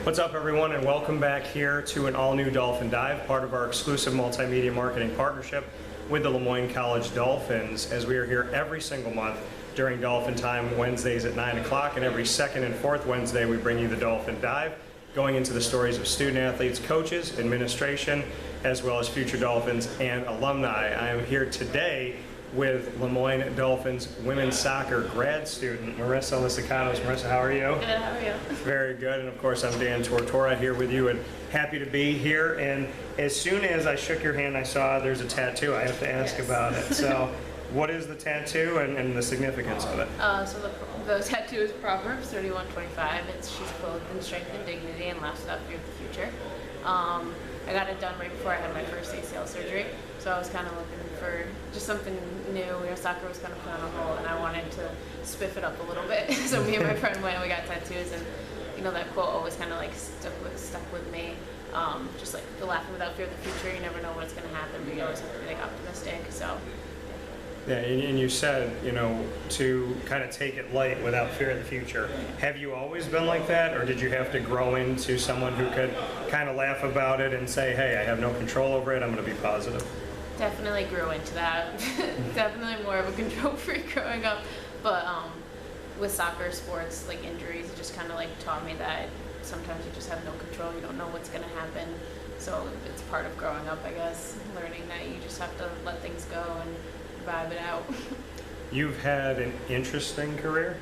What's up, everyone, and welcome back here to an all-new Dolphin Dive, part of our exclusive multimedia marketing partnership with the LeMoyne College Dolphins, as we are here every single month during Dolphin Time, Wednesdays at 9 o'clock, and every second and fourth Wednesday we bring you the Dolphin Dive, going into the stories of student athletes, coaches, administration, as well as future Dolphins and alumni. I am here today with LeMoyne Dolphins women's soccer grad student, Marissa Lisikatos. Marissa, how are you? Good, how are you? Very good, and of course I'm Dan Tortora here with you, and happy to be here. And as soon as I shook your hand, I saw there's a tattoo. I have to ask about it. So what is the tattoo and the significance of it? So the tattoo is Proverbs 31:25. She's clothed in strength and dignity and laughs without fear of the future. I got it done right before I had my first ACL surgery, so I was kind of looking for just something new. Soccer was kind of put on a hold, and I wanted to spiff it up a little bit. So me and my friend went and we got tattoos, and that quote always kind of like stuck with me. Just like the laughing without fear of the future. You never know what's going to happen, but you always have to be like optimistic. So. Yeah, and you said, to kind of take it light without fear of the future. Have you always been like that, or did you have to grow into someone who could kind of laugh about it and say, hey, I have no control over it, I'm going to be positive? Definitely grew into that. Definitely more of a control freak growing up. But with soccer, sports, like injuries, it just kind of like taught me that sometimes you just have no control. You don't know what's going to happen. So it's part of growing up, I guess, learning that you just have to let things go and vibe it out. You've had an interesting career,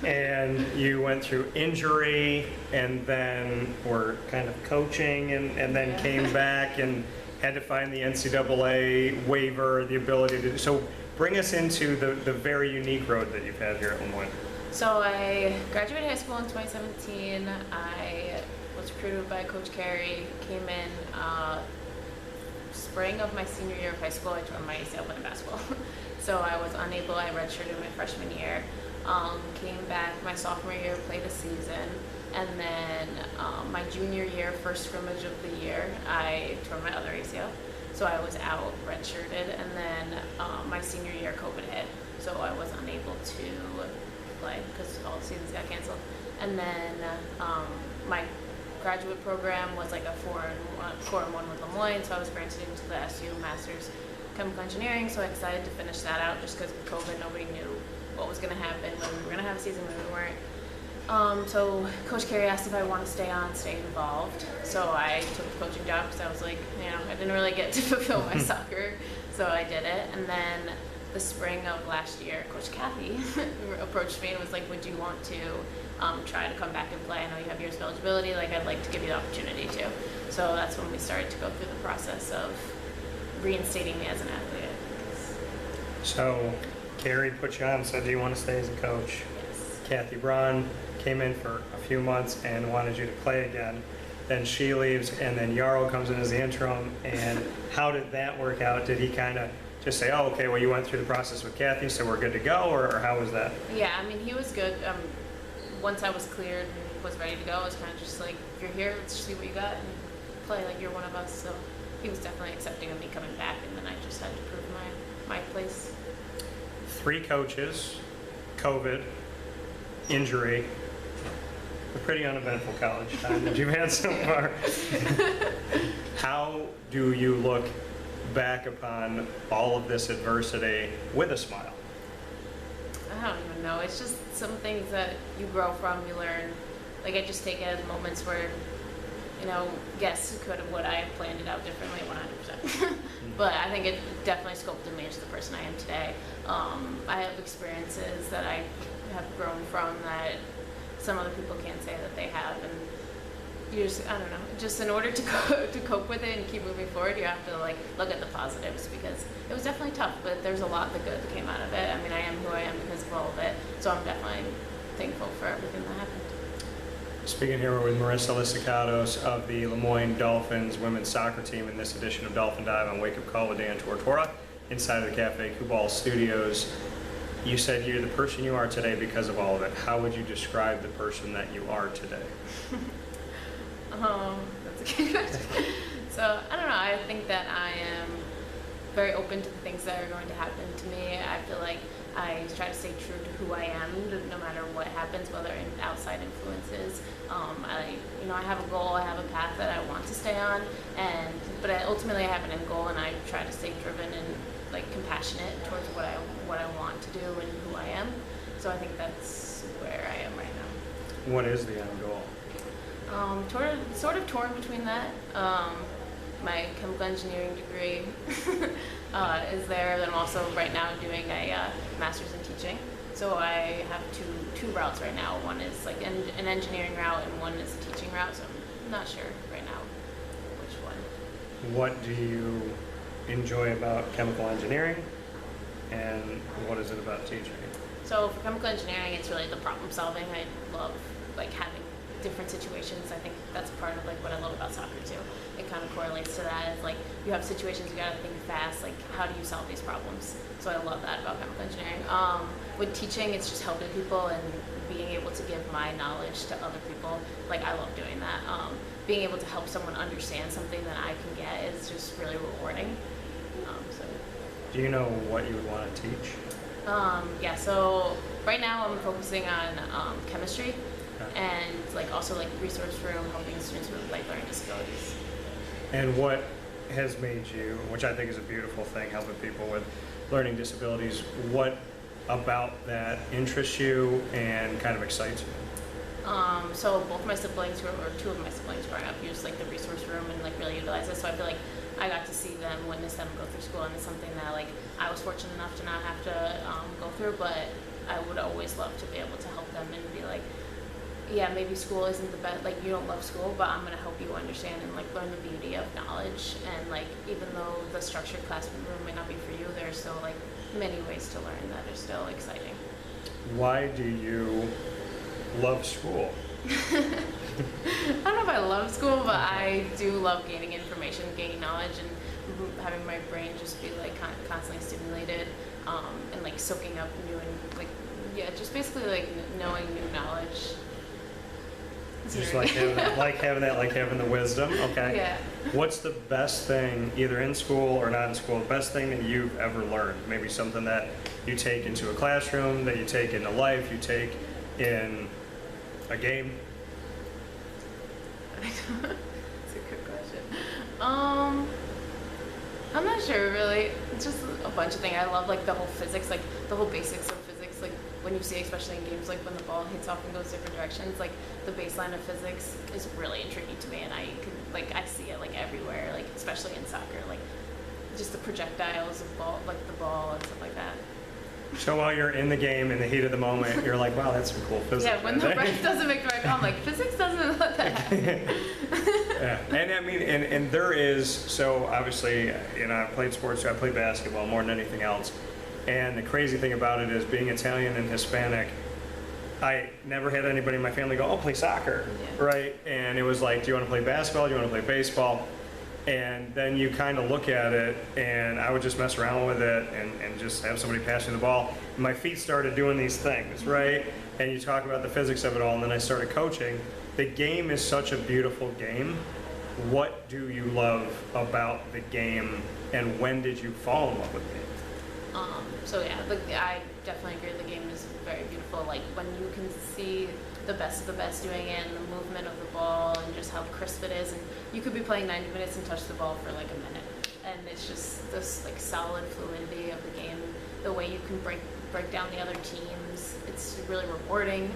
and you went through injury, and then were kind of coaching, and then came back and had to find the NCAA waiver, the ability to. So bring us into the very unique road that you've had here at LeMoyne. So I graduated high school in 2017. I was recruited by Coach Carey, came in spring of my senior year of high school. I tore my ACL playing basketball. So I was unable, I redshirted my freshman year. Came back my sophomore year, played a season. And then my junior year, first scrimmage of the year, I tore my other ACL. So I was out redshirted. And then my senior year, COVID hit. So I was unable to play because all the seasons got canceled. And then my graduate program was like a 4-in-1 with LeMoyne, so I was granted into the SU Master's Chemical Engineering, so I decided to finish that out just because of COVID. Nobody knew what was going to happen, whether we were going to have a season, whether we weren't. So Coach Carey asked if I want to stay involved, so I took the coaching job because I was like, I didn't really get to fulfill my soccer, so I did it. And then the spring of last year, Coach Kathy approached me and was like, would you want to try to come back and play? I know you have years of eligibility, like I'd like to give you the opportunity to. So that's when we started to go through the process of reinstating me as an athlete. So Carey put you on and said, do you want to stay as a coach? Yes. Kathy Braun came in for a few months and wanted you to play again. Then she leaves, and then Yarrow comes in as the interim. And how did that work out? Did he kind of just say, oh, okay, well, you went through the process with Kathy, so we're good to go, or how was that? Yeah, I mean, he was good. Once I was cleared and was ready to go, I was kind of just like, you're here, let's see what you got, and play like you're one of us. So he was definitely accepting of me coming back, and then I just had to prove my place. 3 coaches, COVID, injury, a pretty uneventful college time that you've had so far. How do you look back upon all of this adversity with a smile? I don't even know. It's just some things that you grow from, you learn. Like, I just take it as moments where, yes, would I have planned it out differently? 100%. But I think it definitely sculpted me into the person I am today. I have experiences that I have grown from that some other people can't say that they have, and you just, I don't know, just in order to cope with it and keep moving forward, you have to look at the positives, because it was definitely tough, but there's a lot of good that came out of it. I mean, I am who I am because of all of it, so I'm definitely thankful for everything that happened. Speaking here with Marissa Lisikatos of the LeMoyne Dolphins women's soccer team in this edition of Dolphin Dive on WakeUpCall with Dan Tortora inside of the Cafe Kubal Studios. You said you're the person you are today because of all of it. How would you describe the person that you are today? That's a good question. So, I don't know, I think that I am very open to the things that are going to happen to me. I feel like I try to stay true to who I am, no matter what happens, whether in outside influences. I you know, I have a goal, I have a path that I want to stay on, but ultimately I have an end goal, and I try to stay driven and like compassionate towards what I want to do and who I am. So I think that's where I am right now. What is the end goal? Sort of torn between that. My chemical engineering degree is there. Then I'm also right now doing a master's in teaching. So I have two routes right now. One is like an engineering route, and one is a teaching route. So I'm not sure right now which one. What do you enjoy about chemical engineering, and what is it about teaching? So for chemical engineering, it's really the problem solving. I love like having different situations. I think that's part of like what I love about soccer too. It kind of correlates to that. It's like you have situations, you gotta think fast, like how do you solve these problems? So I love that about chemical engineering. With teaching, it's just helping people and being able to give my knowledge to other people. Like I love doing that. Being able to help someone understand something that I can get is just really rewarding. So. Do you know what you would want to teach? Yeah, so right now I'm focusing on chemistry. Okay. And like also like resource room, helping students with like learning disabilities. And what has made you, which I think is a beautiful thing, helping people with learning disabilities, what about that interests you and kind of excites you? So both my siblings, or two of my siblings growing up, used like the resource room and like really utilize it. So I feel like I got to see them, witness them go through school, and it's something that like I was fortunate enough to not have to go through, but I would always love to be able to help them and be like, yeah, maybe school isn't the best, like you don't love school, but I'm going to help you understand and like learn the beauty of knowledge. And like even though the structured classroom may not be for you, there's still like many ways to learn that are still exciting. Why do you love school? I don't know if I love school, but I do love gaining information, gaining knowledge, and having my brain just be like constantly stimulated, and like soaking up new and like, yeah, just basically like knowing new knowledge. Just like having the wisdom. Okay. Yeah. What's the best thing, either in school or not in school, the best thing that you've ever learned? Maybe something that you take into a classroom, that you take into life, you take in a game. That's a good question. I'm not sure really. It's just a bunch of things. I love like the whole physics, like the whole basics of physics, like when you see, especially in games, like when the ball hits off and goes different directions, like the baseline of physics is really intriguing to me, and I see it like everywhere, like especially in soccer, like just the projectiles of ball, like the ball and stuff like that. So while you're in the game, in the heat of the moment, you're like, wow, that's some cool physics. Yeah, when the ref doesn't make the right call, I'm like, physics doesn't let that happen. Yeah, and I mean, and there is, so obviously, you know, I played sports, I played basketball more than anything else. And the crazy thing about it is being Italian and Hispanic, I never had anybody in my family go, oh, play soccer, Yeah. right? And it was like, do you want to play basketball? Do you want to play baseball? And then you kind of look at it, and I would just mess around with it and just have somebody pass me the ball. And my feet started doing these things, right? And you talk about the physics of it all, and then I started coaching. The game is such a beautiful game. What do you love about the game, and when did you fall in love with the game? So yeah, I definitely agree. The game is very beautiful. Like when you can see the best of the best doing it, and the movement of the ball, and just how crisp it is. And you could be playing 90 minutes and touch the ball for like a minute, and it's just this like solid fluidity of the game. The way you can break down the other teams, it's really rewarding.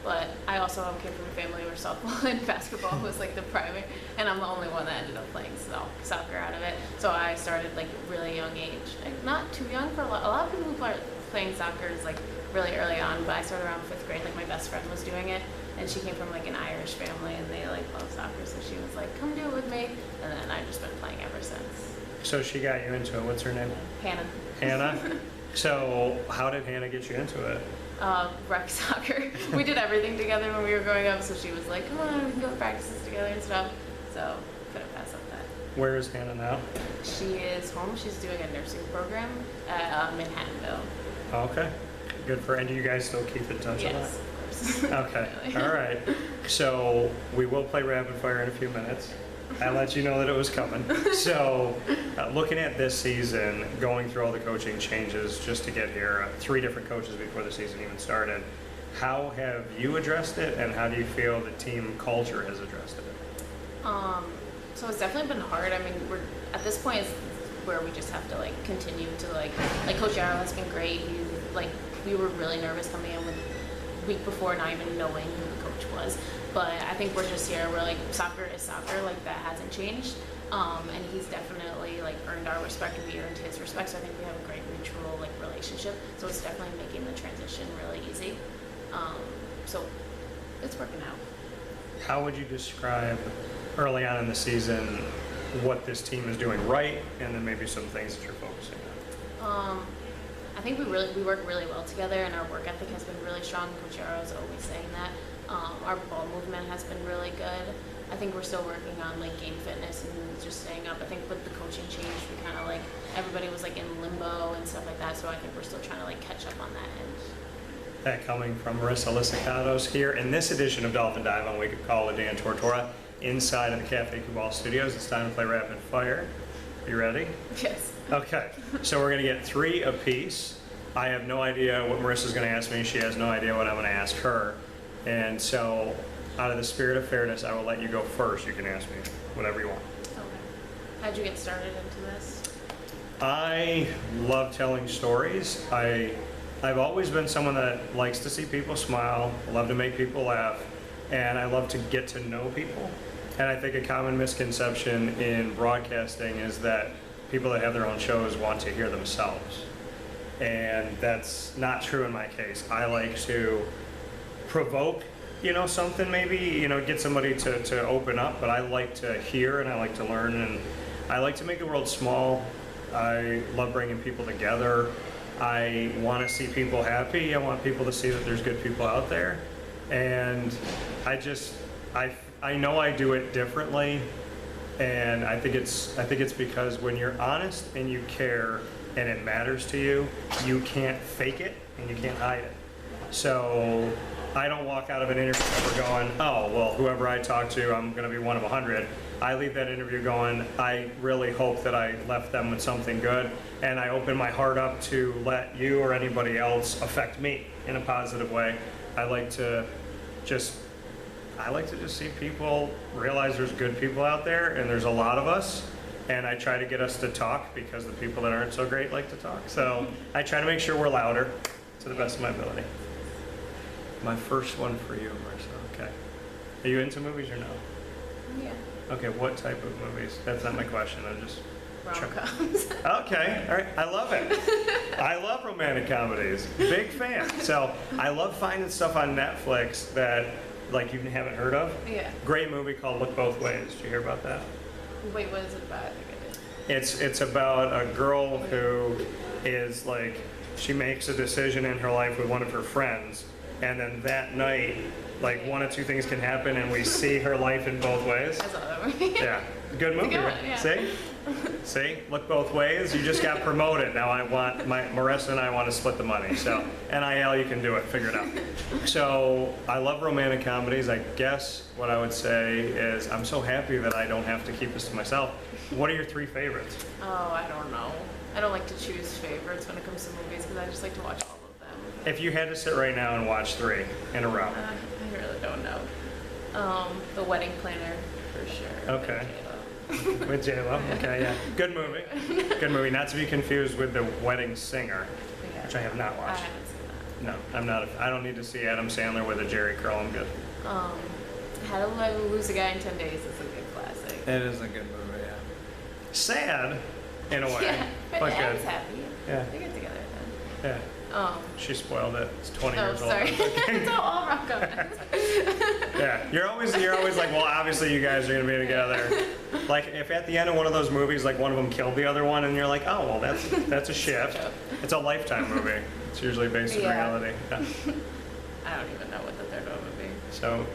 But I also came from a family where softball and basketball was like the primary, and I'm the only one that ended up playing soccer out of it. So I started like really young age, like not too young for a lot of people who are playing soccer is like really early on, but I started around 5th grade. Like my best friend was doing it, and she came from like an Irish family, and they like love soccer, so she was like, "Come do it with me," and then I've just been playing ever since. So she got you into it. What's her name? Hannah. Hannah? So how did Hannah get you into it? Rec soccer. We did everything together when we were growing up, so she was like, "Come on, we can go to practices together and stuff." So couldn't pass up that. Where is Hannah now? She is home. She's doing a nursing program at Manhattanville. Okay, good for. And do you guys still keep in touch? Yes, of course. Okay, all right. So we will play rapid fire in a few minutes. I let you know that it was coming. So looking at this season, going through all the coaching changes just to get here, 3 different coaches before the season even started. How have you addressed it, and how do you feel the team culture has addressed it? So it's definitely been hard. I mean, we're at this point it's where we just have to like continue to like Coach Yarrow has been great. We were really nervous coming in with week before, not even knowing who the coach was. But I think we're just here. We're like, soccer is soccer. Like, that hasn't changed. And he's definitely like earned our respect, and we earned his respect. So I think we have a great mutual like relationship. So it's definitely making the transition really easy. So it's working out. How would you describe early on in the season what this team is doing right, and then maybe some things that you're focusing on? I think we work really well together, and our work ethic has been really strong. Coach Yarrow is always saying that. Our ball movement has been really good. I think we're still working on like game fitness and just staying up. I think with the coaching change, we kind of like everybody was like in limbo and stuff like that. So I think we're still trying to like catch up on that end. That coming from Marissa Lisikatos here in this edition of Dolphin Dive on WakeUpCall with Dan Tortora inside of the Cafe Cubal Studios. It's time to play rapid fire. You ready? Yes. Okay, so we're gonna get 3 apiece. I have no idea what Marissa's gonna ask me. She has no idea what I'm gonna ask her. And so, out of the spirit of fairness, I will let you go first. You can ask me whatever you want. Okay. How'd you get started into this? I love telling stories. I've always been someone that likes to see people smile, love to make people laugh, and I love to get to know people. And I think a common misconception in broadcasting is that people that have their own shows want to hear themselves. And that's not true in my case. I like to provoke, something maybe, get somebody to open up, but I like to hear and I like to learn, and I like to make the world small. I love bringing people together. I want to see people happy. I want people to see that there's good people out there. And I know I do it differently, and I think it's because when you're honest and you care and it matters to you, you can't fake it and you can't hide it. So I don't walk out of an interview ever going, oh, well, whoever I talk to, I'm going to be one of 100. I leave that interview going, I really hope that I left them with something good, and I open my heart up to let you or anybody else affect me in a positive way. I like to just see people realize there's good people out there, and there's a lot of us, and I try to get us to talk because the people that aren't so great like to talk. So I try to make sure we're louder to the best of my ability. My first one for you, Marissa. Okay. Are you into movies or no? Yeah. Okay, what type of movies? That's not my question. I'm just... Rom-coms. Okay, all right. I love it. I love romantic comedies. Big fan. So I love finding stuff on Netflix that like you haven't heard of. Yeah. Great movie called Look Both Ways. Did you hear about that? Wait, what is it about? I think I did. It's about a girl who is like, she makes a decision in her life with one of her friends, and then that night, like one of two things can happen, and we see her life in both ways. I saw that movie. Yeah, good movie. Good one, Right? yeah. See, look both ways. You just got promoted. Now Marissa and I want to split the money. So NIL, you can do it. Figure it out. So I love romantic comedies. I guess what I would say is I'm so happy that I don't have to keep this to myself. What are your 3 favorites? Oh, I don't know. I don't like to choose favorites when it comes to movies because I just like to watch all of them. If you had to sit right now and watch 3 in a row. I really don't know. The Wedding Planner, for sure. Okay. With J-Lo? Okay, yeah. Good movie. Good movie. Not to be confused with The Wedding Singer, Yeah. which I have not I watched. haven't seen No, I'm not. I don't need to see Adam Sandler with a Jerry curl. I'm good. that. How to Lose a Guy in 10 Days is a good classic. It is a good movie, yeah. Sad, in a way. Yeah, but But Anne's good. happy. Yeah. They get together then. Yeah. Um, She spoiled it. It's 20 oh, years old. sorry. It's okay. It's all rom-coms. Yeah. You're always like, well, obviously you guys are going to be together. Like, if at the end of one of those movies, like one of them killed the other one, and you're like, oh, well, that's a shift. It's a Lifetime movie. It's usually based in Yeah. reality. Yeah. I don't even know what the third one would be. So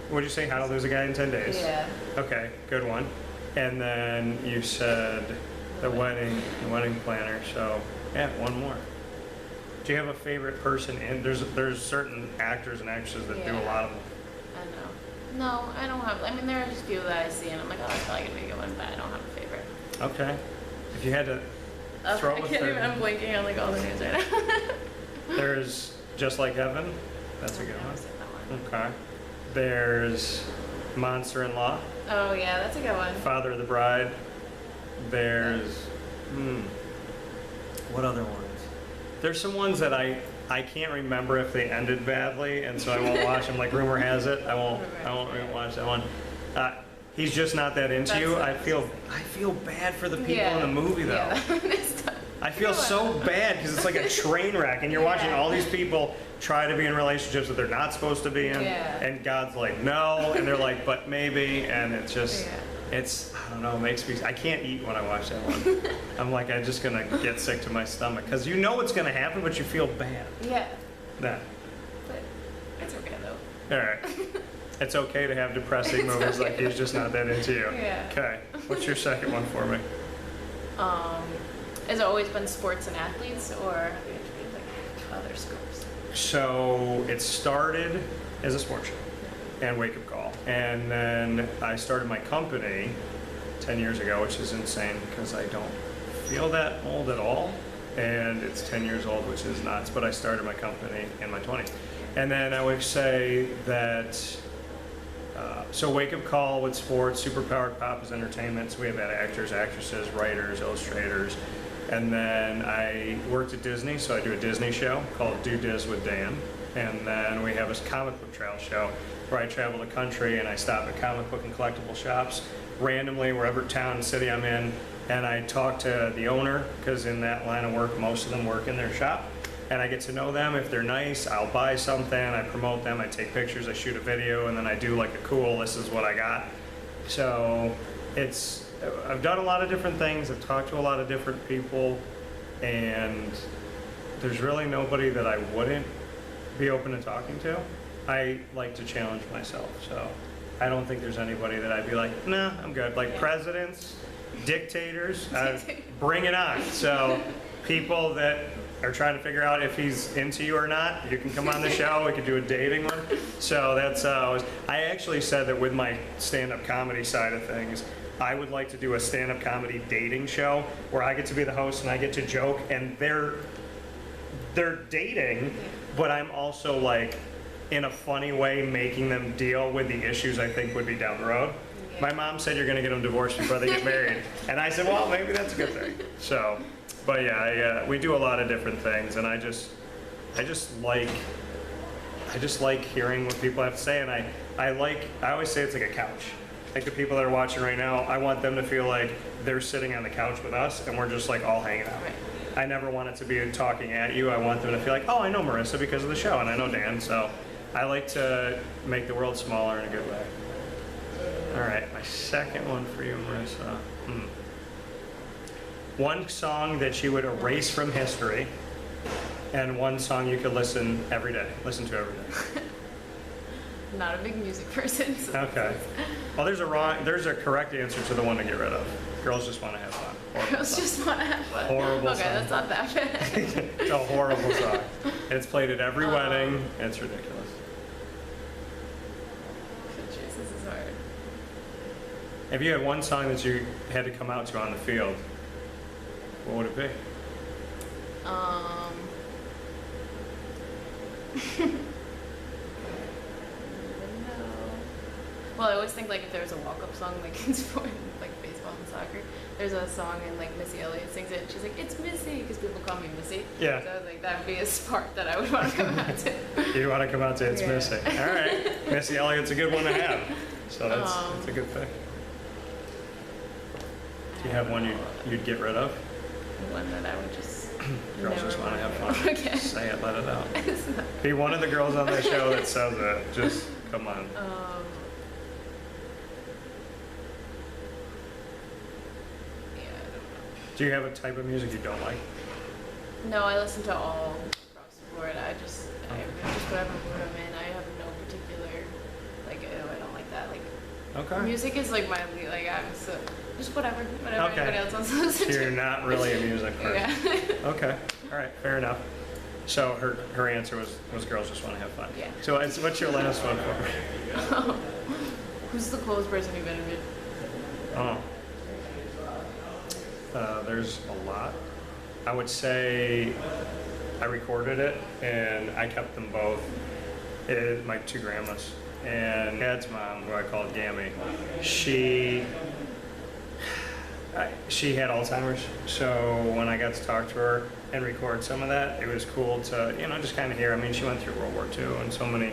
what'd you say, How to Lose a Guy in 10 Days? Yeah. Okay, good one. And then you said the wedding planner. So yeah, one more. Do you have a favorite person in? There's certain actors and actresses that do a lot of them. I know. No, I don't have. I mean, there are just a few that I see, and I'm like, oh, that's probably gonna be a good one, but I don't have a favorite. Okay. If you had to throw I a can't third, even. I'm blanking on like all the names right now. there's Just Like Heaven. That's a good I've never one. seen that one. Okay. There's Monster-in-Law, Oh yeah, that's a good one. Father of the Bride. There's, what other ones? There's some ones that I can't remember if they ended badly, and so I won't watch them. Like rumor has it, I won't watch that one. He's Just Not That Into You. I feel bad for the people in the movie though. Yeah, it's tough. I feel so bad because it's like a train wreck, and you're watching all these people try to be in relationships that they're not supposed to be in, and God's like, no, and they're like, but maybe, and it's just, it's, I don't know, it makes me, I can't eat when I watch that one. I'm like, I'm just gonna get sick to my stomach, because you know what's gonna happen, but you feel bad. Yeah. That. But it's okay though. All right. It's okay to have depressing movies like He's Just Not That Into You. Yeah. Okay. What's your second one for me? Has it always been sports and athletes, or have you interviewed like other scopes? So it started as a sports show and WakeUpCall, and then I started my company 10 years ago, which is insane because I don't feel that old at all, and it's 10 years old, which is nuts, but I started my company in my 20s. And then I would say that, so WakeUpCall with sports, Superpowered Pop is entertainment, so we have had actors, actresses, writers, illustrators. And then I worked at Disney, so I do a Disney show called Do Diz with Dan. And then we have a comic book travel show where I travel the country and I stop at comic book and collectible shops randomly, wherever town and city I'm in, and I talk to the owner, because in that line of work, most of them work in their shop. And I get to know them. If they're nice, I'll buy something, I promote them, I take pictures, I shoot a video, and then I do like a cool, this is what I got. So I've done a lot of different things, I've talked to a lot of different people, and there's really nobody that I wouldn't be open to talking to. I like to challenge myself, so I don't think there's anybody that I'd be like, nah, I'm good. Like presidents, dictators, bring it on. So people that are trying to figure out if he's into you or not, you can come on the show, we could do a dating one. So that's, I actually said that with my stand-up comedy side of things, I would like to do a stand-up comedy dating show where I get to be the host and I get to joke, and they're dating, but I'm also like, in a funny way, making them deal with the issues I think would be down the road. Yeah. My mom said you're gonna get them divorced before they get married. And I said, well, maybe that's a good thing. So, but yeah, we do a lot of different things, and I just like hearing what people have to say, and I always say it's like a couch. Like the people that are watching right now, I want them to feel like they're sitting on the couch with us and we're just like all hanging out. Right. I never want it to be talking at you. I want them to feel like, oh, I know Marissa because of the show, and I know Dan, so I like to make the world smaller in a good way. All right, my second one for you, Marissa. One song that you would erase from history, and one song you could listen to every day. I'm not a big music person. So Okay. Well, there's a correct answer to the one to get rid of. Girls Just Want to Have Fun. Horrible Girls song. Just Want to Have Fun. Horrible okay, song. that's not that bad. It's a horrible song. It's played at every wedding. It's ridiculous. Jeez, this is hard. If you had one song that you had to come out to on the field, what would it be? No. Well, I always think like if there was a walk-up song like in sport, like baseball and soccer, there's a song and like Missy Elliott sings it. And she's like, "It's Missy," because people call me Missy. Yeah. So I was like, that would be a part that I would want to come out to. You want to come out to It's Missy. All right. Missy Elliott's a good one to have. So that's a good thing. Do you have one you'd get rid of? One that I would just. Girls never Just Want to Have Fun. Okay. Say it, let it out. It's not- Be one of the girls on the show that says it. Just come on. Yeah, I don't know. Do you have a type of music you don't like? No, I listen to all across the board. I just whatever mood I'm in. I have no particular like. Oh, I don't like that. Like Okay. music is like I'm so just whatever Okay. anybody else wants to listen So to. you're not really a music person. Yeah. Okay. All right. Fair enough. So her answer was Girls Just Want to Have Fun. Yeah. So what's your last one for me? Who's the coolest person you've interviewed? There's a lot. I would say I recorded it, and I kept them both. My two grandmas. And Dad's mom, who I called Gammy, she had Alzheimer's. So when I got to talk to her and record some of that, it was cool to, you know, just kind of hear. I mean, she went through World War II and so many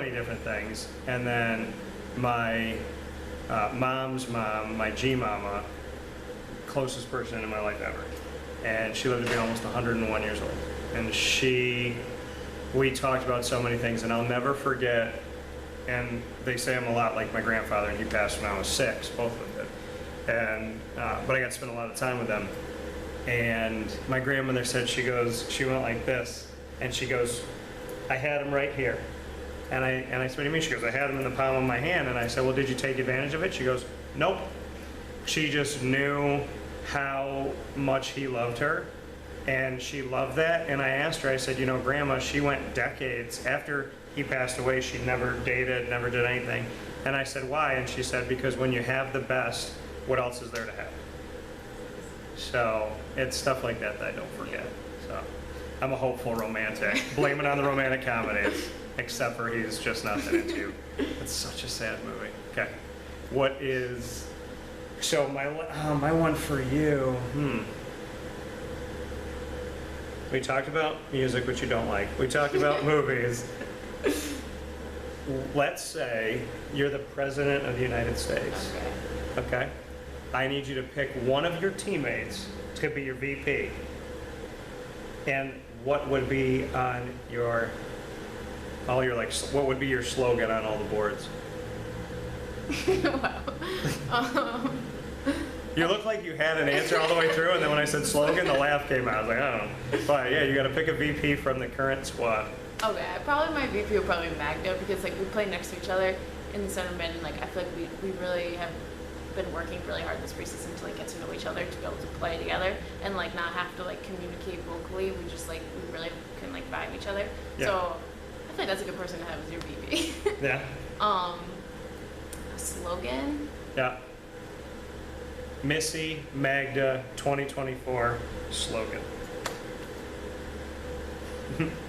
different things. And then my mom's mom, my G-mama, closest person in my life ever. And she lived to be almost 101 years old. And we talked about so many things, and I'll never forget, and they say I'm a lot like my grandfather, and he passed when I was 6, both of them did. And, but I got to spend a lot of time with them. And my grandmother said, she went like this, and she goes, I had him right here. And I said, what do you mean? She goes, I had him in the palm of my hand. And I said, well, did you take advantage of it? She goes, nope. She just knew how much he loved her, and she loved that. And I asked her, I said, you know, Grandma, she went decades after he passed away. She never dated, never did anything. And I said, why? And she said, because when you have the best, what else is there to have? So it's stuff like that that I don't forget. So I'm a hopeful romantic. Blame it on the romantic comedies, except for he's just not that into you. It's such a sad movie. Okay. What is, so my one for you, we talked about music, which you don't like. We talked about movies. Let's say you're the President of the United States. Okay? I need you to pick one of your teammates to be your VP. And what would be on your, what would be your slogan on all the boards? Wow. You look like you had an answer all the way through, and then when I said slogan, the laugh came out. I was like, I don't know. But yeah, you got to pick a VP from the current squad. Okay, probably my VP would probably be Magda, because like we play next to each other in the center mid, and like I feel like we really have been working really hard this preseason to like get to know each other, to be able to play together and like not have to like communicate vocally. We just like we really can like vibe each other. Yeah. So I feel like that's a good person to have as your VP. Yeah. A slogan. Yeah. Missy Magda 2024 slogan.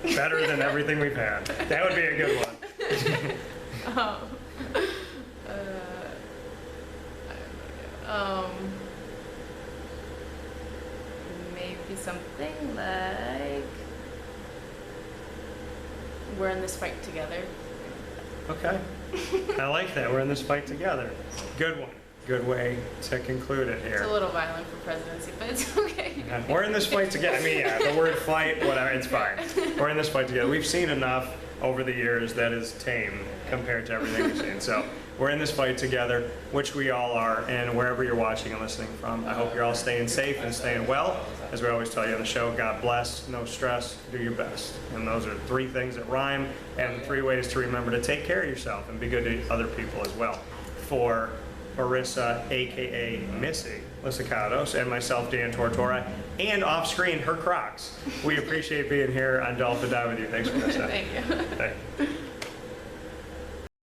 Better than everything we've had. That would be a good one. Maybe something like we're in this fight together. Okay. I like that. We're in this fight together. Good one. Good way to conclude it here. It's a little violent for presidency, but it's okay. We're in this fight together. I mean, yeah, the word fight, whatever, it's fine. We're in this fight together. We've seen enough over the years that is tame compared to everything we've seen. So we're in this fight together, which we all are, and wherever you're watching and listening from, I hope you're all staying safe and staying well. As we always tell you on the show, God bless, no stress, do your best. And those are 3 things that rhyme, and 3 ways to remember to take care of yourself and be good to other people as well. For Marissa, aka Missy Lisikatos, and myself, Dan Tortora, and off screen, her Crocs. We appreciate being here on Dolphin Dive with you. Thanks, Marissa. Thank you. Hey.